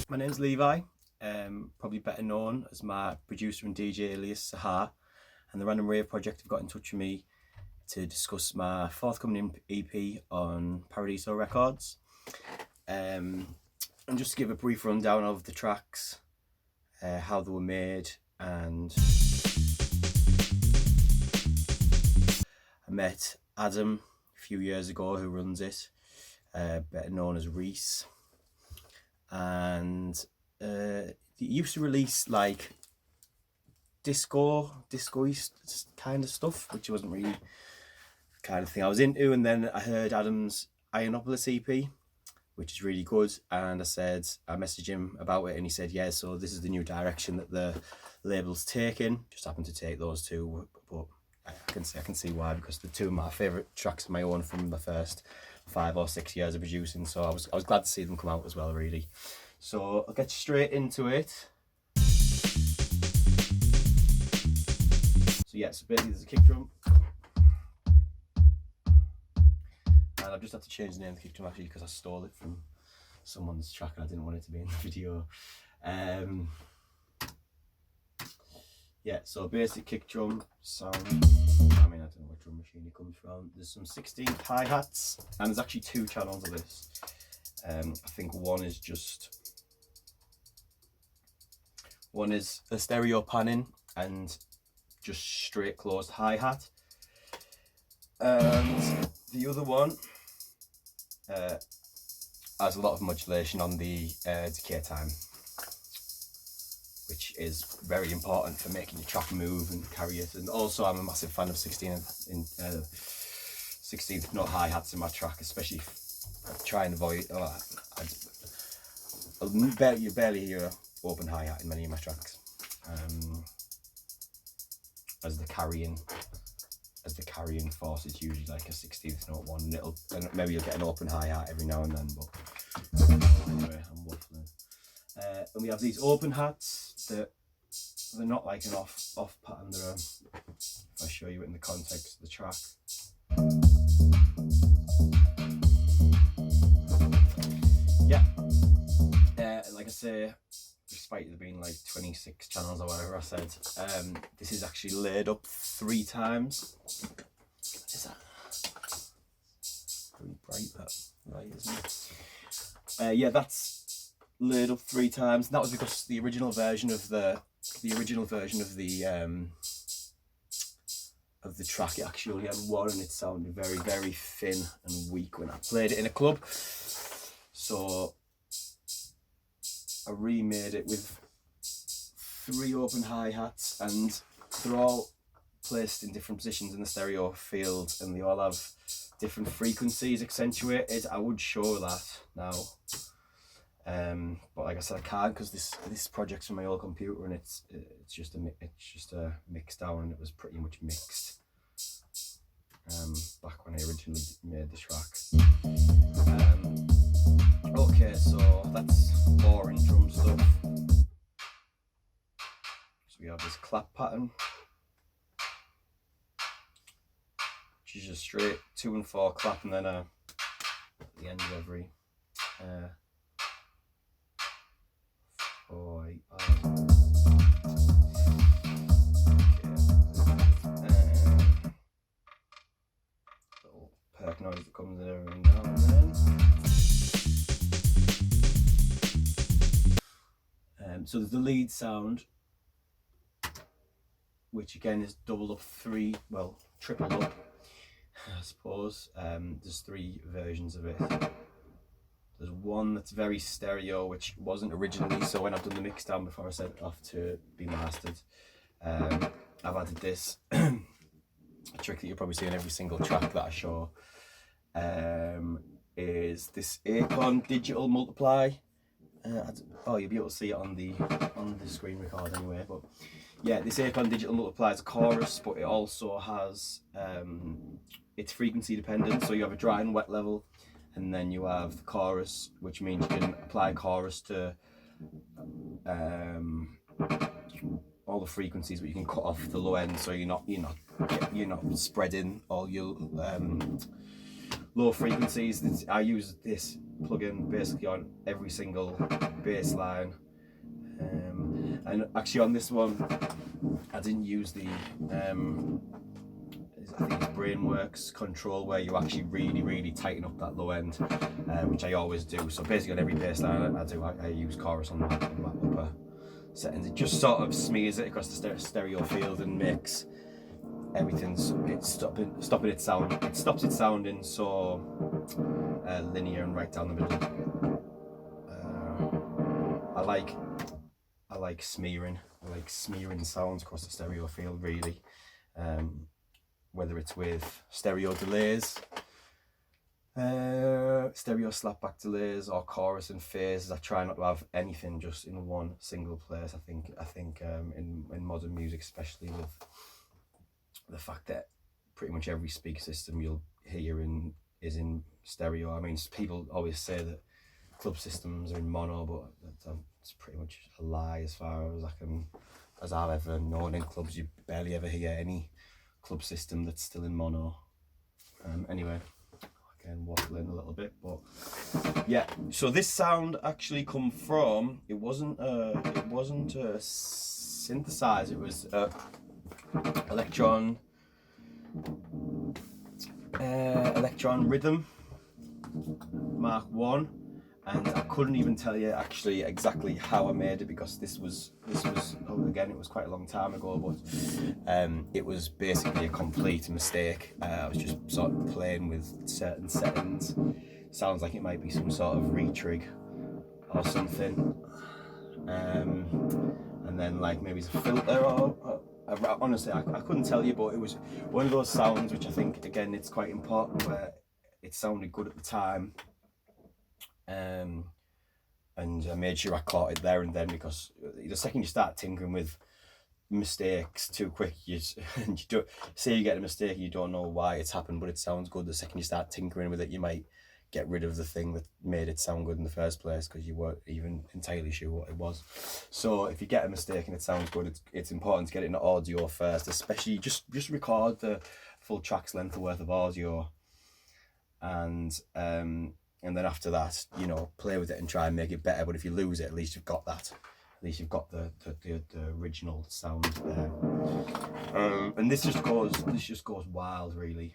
My name's Levi, probably better known as my producer and DJ alias Sahar, and the Random Rave Project have got in touch with me to discuss my forthcoming EP on Paradiso Records. And just to give a brief rundown of the tracks, how they were made, and I met Adam a few years ago who runs it, better known as Reese, and he used to release like disco kind of stuff, which wasn't really the kind of thing I was into. And then I heard Adam's Ionopolis EP, which is really good, and I messaged him about it, and he said, yeah, so this is the new direction that the label's taking. Just happened to take those two, but I can see why, because they're two of my favourite tracks of my own from the first 5 or 6 years of producing, so I was glad to see them come out as well, really. So I'll get straight into it. So yeah, so basically there's a kick drum, and I've just had to change the name of the kick drum actually because I stole it from someone's track and I didn't want it to be in the video. Yeah, so basic kick drum sound. I mean, I don't know what drum machine it comes from. There's some 16th hi-hats, and there's actually 2 channels of this. I think one is a stereo panning and just straight closed hi-hat, and the other one has a lot of modulation on the decay time, which is very important for making your track move and carry it. And also I'm a massive fan of 16th note hi-hats in my track, especially try and avoid, you barely hear open hi-hat in many of my tracks, as the carrying force is usually like a 16th note one, and maybe you'll get an open hi-hat every now and then, but anyway, I'm waffling. And we have these open hats that they're not like an off pattern, they're if I show you it in the context of the track. Yeah, like I say, despite there being like 26 channels or whatever I said, this is actually laid up 3 times. Is that pretty bright? That right, isn't it? Yeah, that's laid up 3 times. And that was because the original version of the track, it actually only had 1, and it sounded very, very thin and weak when I played it in a club. So I remade it with 3 open hi-hats, and they're all placed in different positions in the stereo field, and they all have different frequencies accentuated. I would show that now, but like I said, I can't because this project's from my old computer, and it's just a mix down, and it was pretty much mixed back when I originally made the track. Okay, so that's boring drum stuff. So we have this clap pattern, which is just straight 2 and 4 clap, and then at the end of every 4, 8 bars. Little perk noise that comes in every now and then. So there's the lead sound, which again is doubled up 3, well, tripled up, I suppose. There's 3 versions of it. There's one that's very stereo, which wasn't originally, so when I've done the mix down before I sent it off to be mastered, I've added this, a trick that you'll probably see in every single track that I show, is this Acorn digital multiply. You'll be able to see it on the screen record anyway, but yeah, this Acorn digital multiply is a chorus, but it also has it's frequency dependent, so you have a dry and wet level, and then you have the chorus, which means you can apply chorus to all the frequencies, but you can cut off the low end, so you're not spreading all your low frequencies. I use this plugin basically on every single bass line. And actually on this one, I didn't use the I think it's Brainworks control, where you actually really tighten up that low end, which I always do. So basically on every bass line I use chorus on my upper settings. It just sort of smears it across the stereo field and makes everything, it's stopping it sound. It stops it sounding so linear and right down the middle. I like smearing. I like smearing sounds across the stereo field, really. Whether it's with stereo delays, stereo slapback delays, or chorus and phases. I try not to have anything just in one single place. I think in modern music, especially with the fact that pretty much every speaker system you'll hear is in stereo. I mean, people always say that club systems are in mono, but it's pretty much a lie as far as I've ever known. In clubs, you barely ever hear any club system that's still in mono. Anyway, again, waffling a little bit, but yeah. So this sound actually come from, it wasn't a synthesizer. It was Electron Rhythm Mark 1, and I couldn't even tell you actually exactly how I made it, because this was again, it was quite a long time ago, but it was basically a complete mistake. I was just sort of playing with certain settings. Sounds like it might be some sort of retrig or something, and then like maybe it's a filter or honestly I couldn't tell you, but it was one of those sounds which I think, again, it's quite important, where it sounded good at the time, and I made sure I caught it there and then, because the second you start tinkering with mistakes too quick, you don't say you get a mistake, you don't know why it's happened, but it sounds good. The second you start tinkering with it, you might get rid of the thing that made it sound good in the first place, because you weren't even entirely sure what it was. So if you get a mistake and it sounds good, it's important to get it in audio first, especially just record the full track's length worth of audio, and then after that, you know, play with it and try and make it better. But if you lose it, at least you've got that. At least you've got the original sound there. And this just goes wild, really.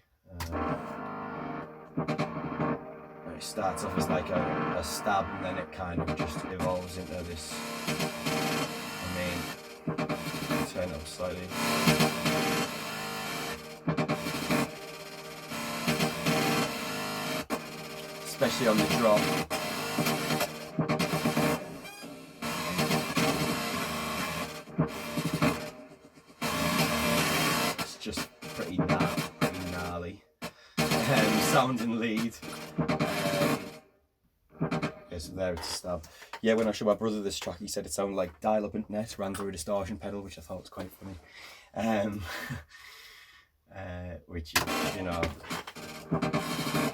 It starts off as like a stab, and then it kind of just evolves into this. I mean, turn it up slightly. Especially on the drop. It's just pretty gnarly. Sounding lead. Okay, so there it's a stab. Yeah, when I showed my brother this track, he said it sounded like dial-up internet ran through a distortion pedal, which I thought was quite funny. Which, you know,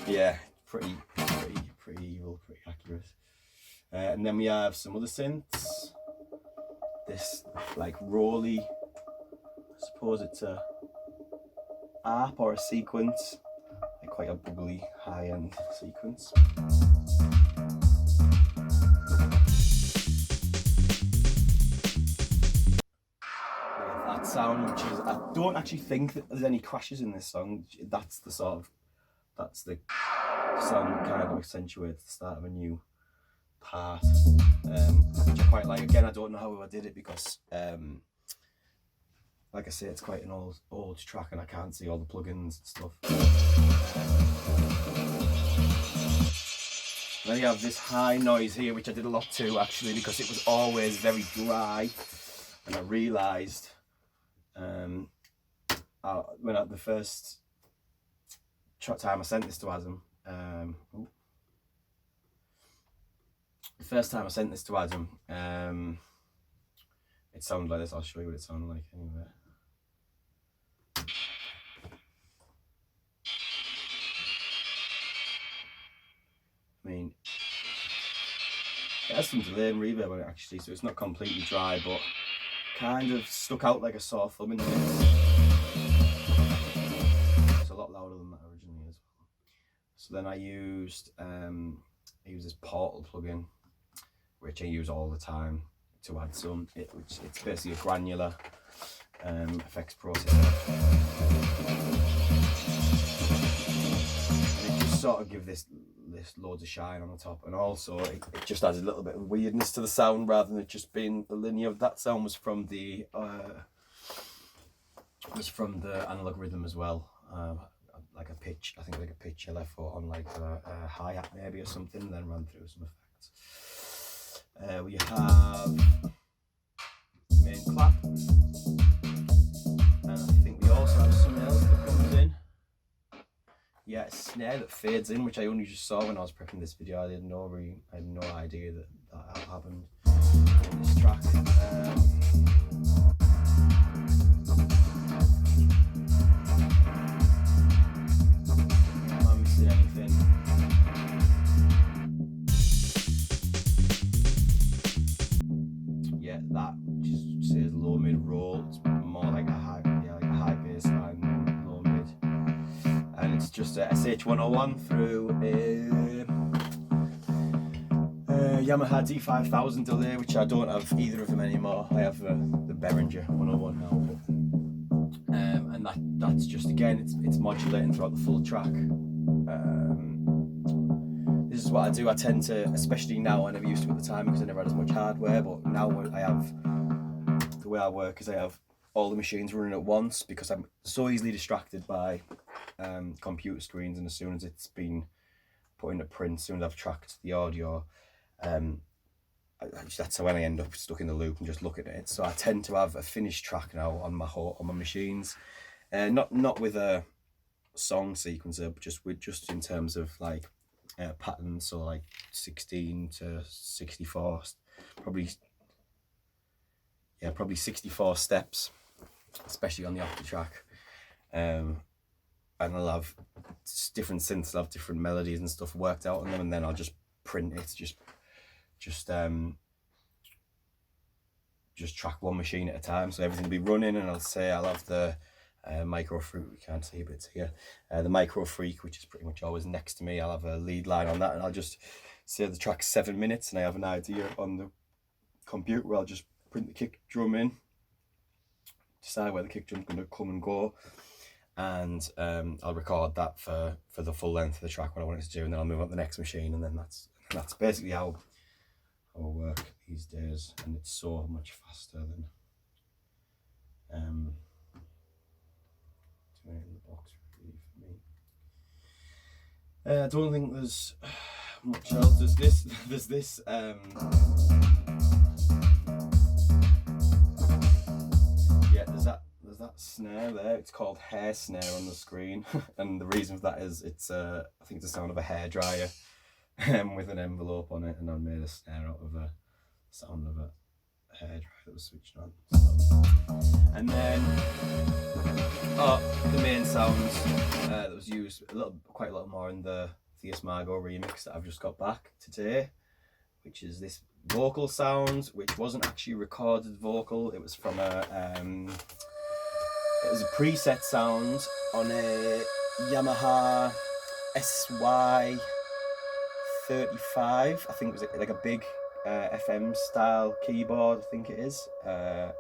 yeah, pretty evil, pretty accurate. And then we have some other synths. This like rolly, I suppose it's a ARP or a sequence, like quite a bubbly high-end sequence. That sound, which is, I don't actually think that there's any crashes in this song. That's the sound that kind of accentuates the start of a new part, which I quite like. Again, I don't know how I did it, because like I say, it's quite an old track and I can't see all the plugins and stuff. Then you have this high noise here, which I did a lot too, actually, because it was always very dry, and I realised the first time I sent this to Adam, it sounded like this. I'll show you what it sounded like anyway. I mean, it has some delay and reverb on it actually, so it's not completely dry, but kind of stuck out like a sore thumb in the mix. It's a lot louder than that originally as well. So then I used this Portal plugin, which I use all the time to add some. It's basically a granular effects process. And it just sort of gives this loads of shine on the top, and also it just adds a little bit of weirdness to the sound rather than it just being the linear. That sound was from the analog rhythm as well, like a pitch. I think like a pitch I left on like a hi-hat maybe or something, and then ran through some effects. We have main clap, and I think we also have something else that comes in. Yeah, a snare that fades in, which I only just saw when I was prepping this video. I had no idea that happened in this track. Am I missing anything? Yeah, that just says low mid roll. It's more like a high bass line, low mid. And it's just a SH101 through a Yamaha D5000 delay, which I don't have either of them anymore. I have the Behringer 101 now. And that's just, again, it's modulating throughout the full track. This is what I do. I tend to, especially now, I never used to at the time because I never had as much hardware, but now I have, the way I work is I have all the machines running at once because I'm so easily distracted by computer screens, and as soon as it's been put into print, as soon as I've tracked the audio, that's when I end up stuck in the loop and just looking at it. So I tend to have a finished track now on my machines, not with a song sequencer, but just in terms of like patterns, so like 16 to 64, probably 64 steps, especially on the octave track. And I'll have different synths, I'll have different melodies and stuff worked out on them, and then I'll just print it, just track one machine at a time, so everything will be running. And I'll have the Micro Freak, we can't see, but it's here, the Micro Freak, which is pretty much always next to me. I'll have a lead line on that, and I'll just say the track's 7 minutes, and I have an idea on the computer where I'll just print the kick drum in, decide where the kick drum's going to come and go, and I'll record that for the full length of the track, what I want it to do, and then I'll move on to the next machine, and then that's basically how I work these days, and it's so much faster than doing it in the box really for me. I don't think there's much else. There's this there's that snare there. It's called hair snare on the screen, and the reason for that is it's I think it's the sound of a hairdryer with an envelope on it, and I made a snare out of a sound of a hairdryer that was switched on. So, and then the main sounds that was used quite a lot more in the Theus Mago remix that I've just got back today, which is this vocal sound, which wasn't actually recorded vocal. It was from it was a preset sound on a Yamaha SY 35, I think it was like a big FM style keyboard, I think it is,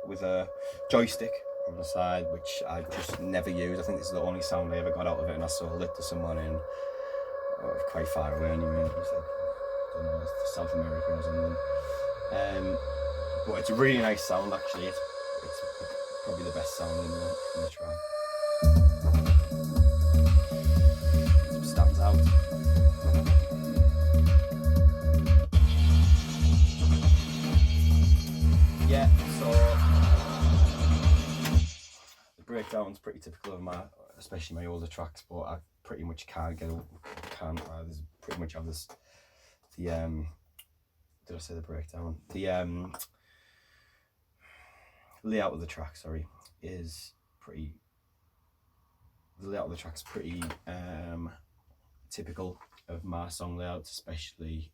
with a joystick on the side, which I just never used. I think this is the only sound I ever got out of it, and I sold it to someone in quite far away anyway. It was like, I don't know, it's South America or something. But it's a really nice sound actually. It's probably the best sound in the track. It stands out. Yeah, so the breakdown's pretty typical of especially my older tracks, but I pretty much there's pretty much have this, did I say the breakdown? The layout of the track, is pretty, the layout of the track's pretty typical of my song layouts, especially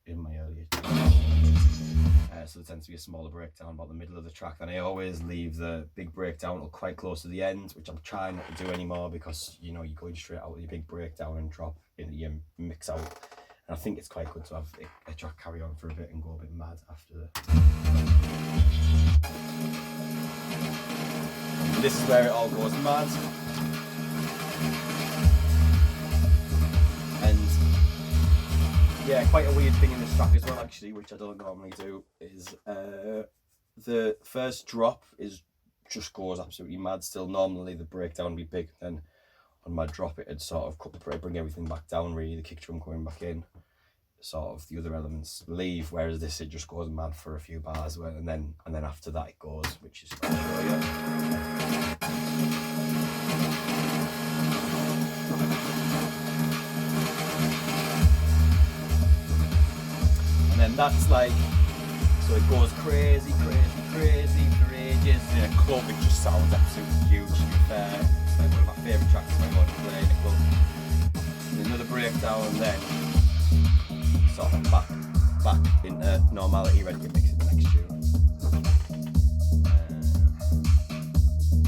in my earlier. So there tends to be a smaller breakdown about the middle of the track. Then I always leave the big breakdown quite close to the end, which I'm trying not to do anymore because, you know, you're going straight out with your big breakdown and drop into your mix out. And I think it's quite good to have a track carry on for a bit and go a bit mad after the... This is where it all goes mad. And yeah, quite a weird thing in this track as well, actually, which I don't normally do, is the first drop just goes absolutely mad still. Normally the breakdown would be big, then on my drop it'd sort of bring everything back down, really, the kick drum coming back in, sort of the other elements leave, whereas this, it just goes mad for a few bars, and then after that it goes, which is quite brilliant. And then that's like, so it goes crazy for ages. In a club it just sounds absolutely huge, to be fair. It's like one of my favourite tracks if I want to play in a club. And another breakdown, and then sort of back into normality, ready to mix in the next tune.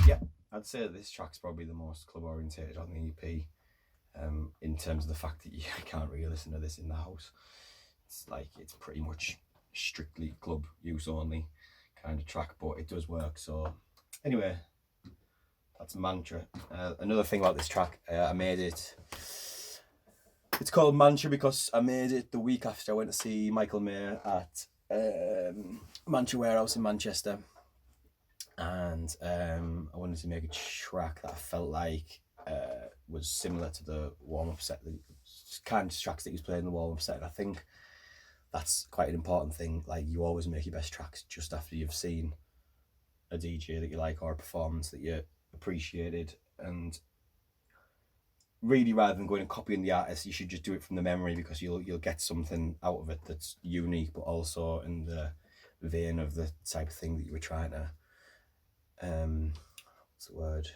Yeah, I'd say that this track's probably the most club orientated on the EP, in terms of the fact that you can't really listen to this in the house. It's like, it's pretty much strictly club use only kind of track, but it does work. So anyway, that's Mantra. Another thing about this track, I made it, it's called Mantra because I made it the week after I went to see Michael Mayer at Mantra Warehouse in Manchester, and I wanted to make a track that I felt like was similar to the warm-up set, the kind of tracks that he's playing in the warm-up set. And I think that's quite an important thing. Like, you always make your best tracks just after you've seen a DJ that you like or a performance that you appreciated, and really, rather than going and copying the artist, you should just do it from the memory, because you'll get something out of it that's unique, but also in the vein of the type of thing that you were trying to what's the word?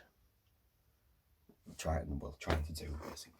Trying to do, basically.